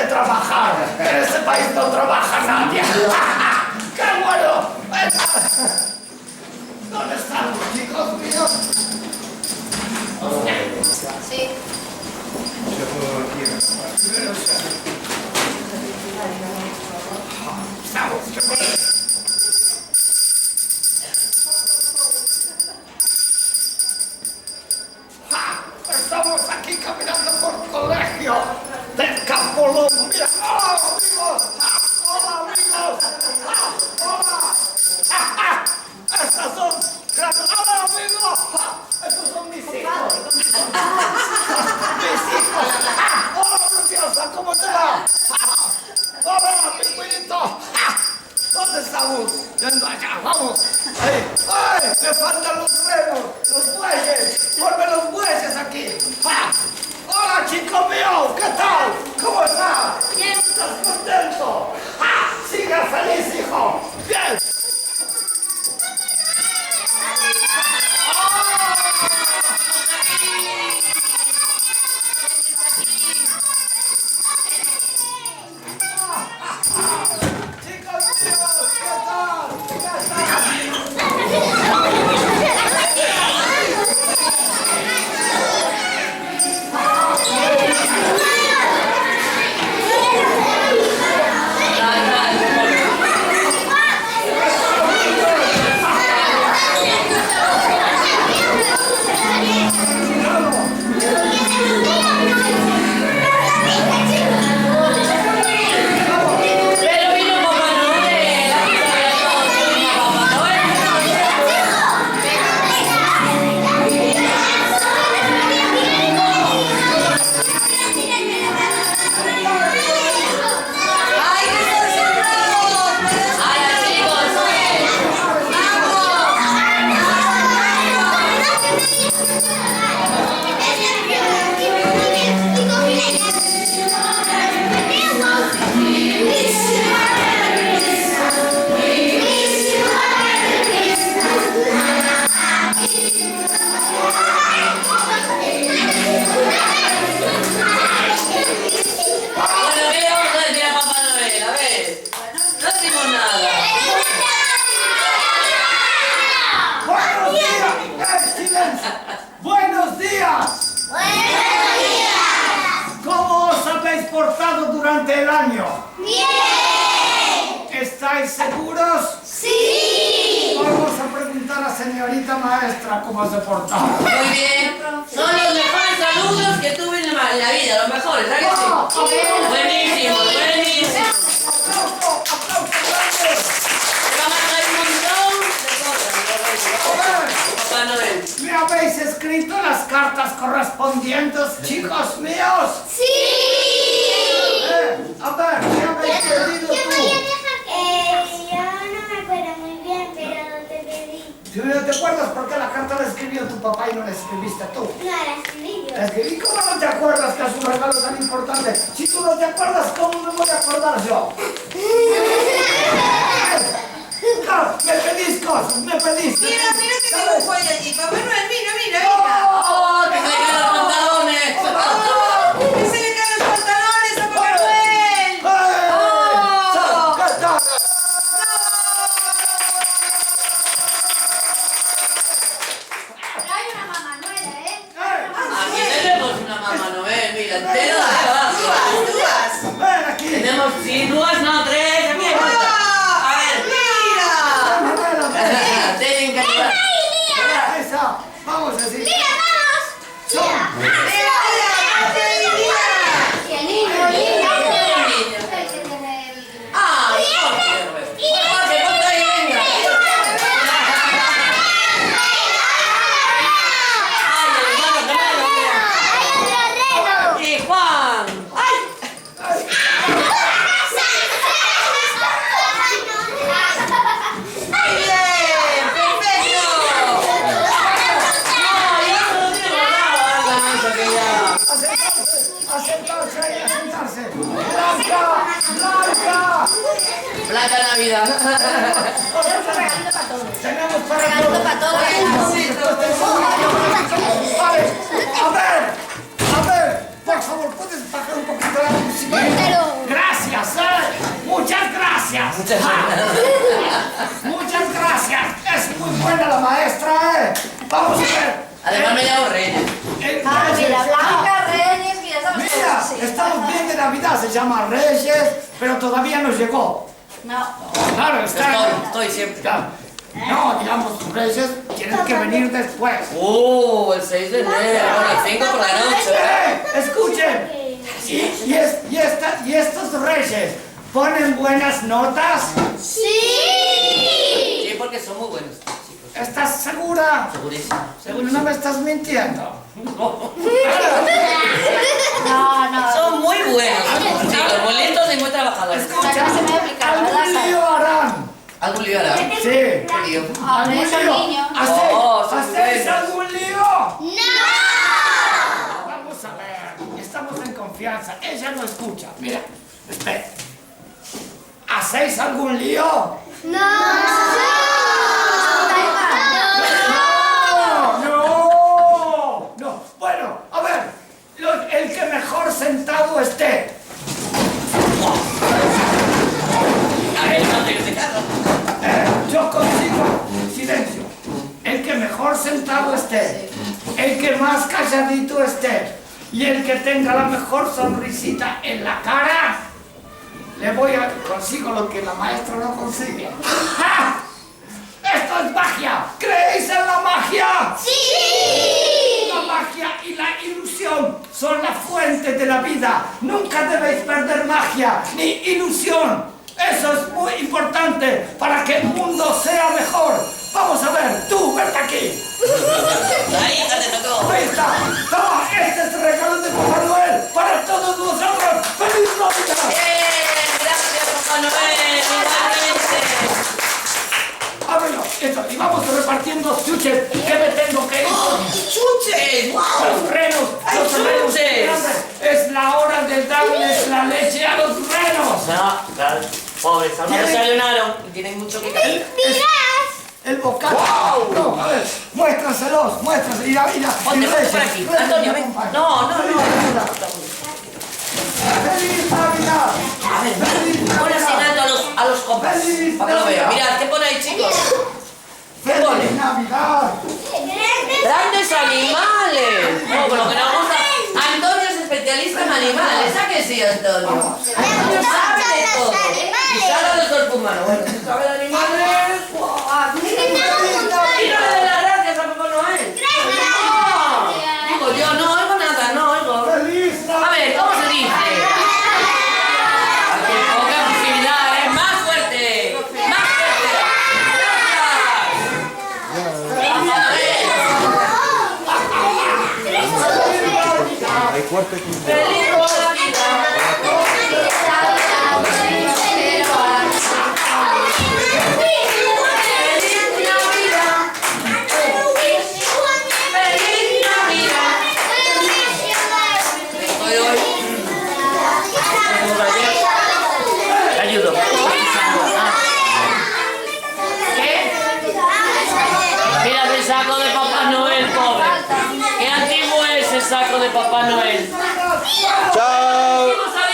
de trabajar. En este país no trabaja nadie. ¡Qué bueno! ¿Dónde están, chicos míos? Sí. Estamos aquí caminando por colegio del Campolongo. Mira, ¡hola, amigos! ¡Hola, amigos! ¡Hola! Estas son... ¡Hola, amigos! Estos son mis hijos. Mis hijos. ¡Hola, preciosa! ¿Cómo te va? ¡Hola, pingüinito! ¿Dónde estamos? Yendo allá, vamos. ¡Ay! ¡Ay! ¡Me faltan los remos! ¡Los bueyes! ¡Ponme los bueyes aquí! ¡Ah! ¡Hola, chico mío! ¿Qué tal? ¿Cómo estás? Bien. ¿Estás contento? ¡Ah! ¡Siga feliz, hijo! ¡Bien! ¡Chicos míos! ¿Qué tal? ¿Qué tal? Pero vino Papá Noel. ¡Ay, qué concentrados! ¡Ay, chicos! Bueno, ¿qué le vamos a decir a Papá Noel? A ver, no decimos nada. ¡Buenos días! ¡Silencio! ¡Buenos días! ¿Cómo os habéis portado durante el año? ¿Estáis seguros? Vamos a preguntar a señorita maestra cómo se portaba. Muy bien. Son los mejores saludos que tuve en la vida, los mejores, ¿sabes? Buenísimo, buenísimo. ¡Aplauso! ¡Aplauso grande! Te van a traer un montón de cosas. Papá Noel. ¿Me habéis escrito las cartas correspondientes, chicos míos? A ver, ¿qué habéis pedido tú? Yo no me acuerdo muy bien, pero te pedí. Si no te acuerdas por qué la carta la escribió tu papá y no la escribiste tú. No, la escribí yo. La escribí, ¿cómo no te acuerdas que es un regalo tan importante? Si tú no te acuerdas, ¿cómo me voy a acordar yo? Claro, me pedís cosas, me pedís. Mira que dibujo hay allí. Papá Noel, mira. ¡Oh, que se le caen los pantalones! ¡Oh! ¡Que se le caen los pantalones a Papá Noel! ¿Qué tal? Hay una mamá nueva, Aquí tenemos una Mamá Noel, mira, entera de abajo. Tú vas. Ven aquí. Tenemos, sí, duas, no, tres, aquí hay muchas. A ver, ¡Mira! tienen que ayudar. Esa, vamos a decir. vamos. ¡Mira! Ah, Jorge, ponte ahí, venga. Ay, hermano, que me lo Y Juan. ¡Ay! ¡Bien! ¡Perfecto! No, yo no lo tengo nada. Eso que ya. Asentarse ahí, asentarse. Blanca, Blanca. Blanca Navidad. Tenemos para Regalito para todos. Vale, a ver, por favor, ¿puedes bajar un poquito la música? Pero Muchas gracias. Muchas gracias. Es muy buena la maestra, ¿eh? Vamos a ver. Además me llamo Reyes. Ah, mira, Blanca, Reyes, que ya sabes Mira, estamos bien de Navidad, se llama Reyes, pero todavía no llegó. No. Claro, está. Estoy siempre. Ya. No, digamos, Reyes, tienes que venir después. El 6 de enero, el 5 por la noche. Escuchen. Y estos Reyes ponen buenas notas. Sí, porque son muy buenos, chicos. ¿Estás segura? Segurísimo. Seguro no me estás mintiendo. No. Son muy buenos, chicos, muy listos y muy trabajadores. Escucha, No se me va a aplicar, ¿verdad, algún Sara? lío harán. ¿Algún lío hará? Sí. ¿Qué lío? Hombre, son niños. son ¿Hacéis buenos. algún lío? ¡No! Vamos a ver. Estamos en confianza. Ella no escucha. Mira, espera. ¿Hacéis algún lío? No. Bueno, a ver. El que mejor sentado esté. A ver, no te hagas caso. Yo consigo silencio. El que mejor sentado esté, el que más calladito esté y el que tenga la mejor sonrisita en la cara, consigo lo que la maestra no consigue. ¡Ja! ¡Esto es magia! ¿Creéis en la magia? ¡Sí! La magia y la ilusión son la fuente de la vida. Nunca debéis perder magia ni ilusión. Eso es muy importante para que el mundo sea mejor. Vamos a ver, tú, vete aquí. Ahí ya te tocó. Ahí está. Toma, este es el regalo de Papá Noel para todos vosotros. ¡Feliz Navidad! Gracias, Papá Noel. Igualmente. Ábrelo, esto, y vamos repartiendo chuches, que me tengo que ir. ¡Chuches! ¡Wow! Los renos, ¡Ay, los renos chuches! grandes. Es la hora de darles la leche a los renos. No, claro. Pobres, aún no desayunaron y tienen mucho que comer. El bocado. No, a ver, muéstraselos. Mira. Ponte por aquí. Antonio, ven. No. ¡Feliz Navidad! A ver, ¡Feliz pon así en Navidad! alto a los compas. ¡Feliz Para que lo vean. Navidad! Mirad, ¿qué pone ahí, chicos? ¡Feliz Navidad! ¡Grandes animales! Oh, con lo que nos gusta. Antonio es especialista en animales. ¿A que sí, Antonio? Antonio sabe de todo. Y sabe del cuerpo humano. Bueno, si sabe de animales. Y no le dé las gracias a Papá Noel. No. Digo yo, no oigo nada, no oigo. ¡Feliz Navidad! A ver, ¿cómo se dice? ¡Poca posibilidad, eh! ¡Más fuerte! ¡Más fuerte! ¡Gracias! Hay cuarto aquí. ¡Feliz ayudo. Mira el saco de Papá Noel, pobre. Qué antiguo es el saco de Papá Noel. Chao. Vamos a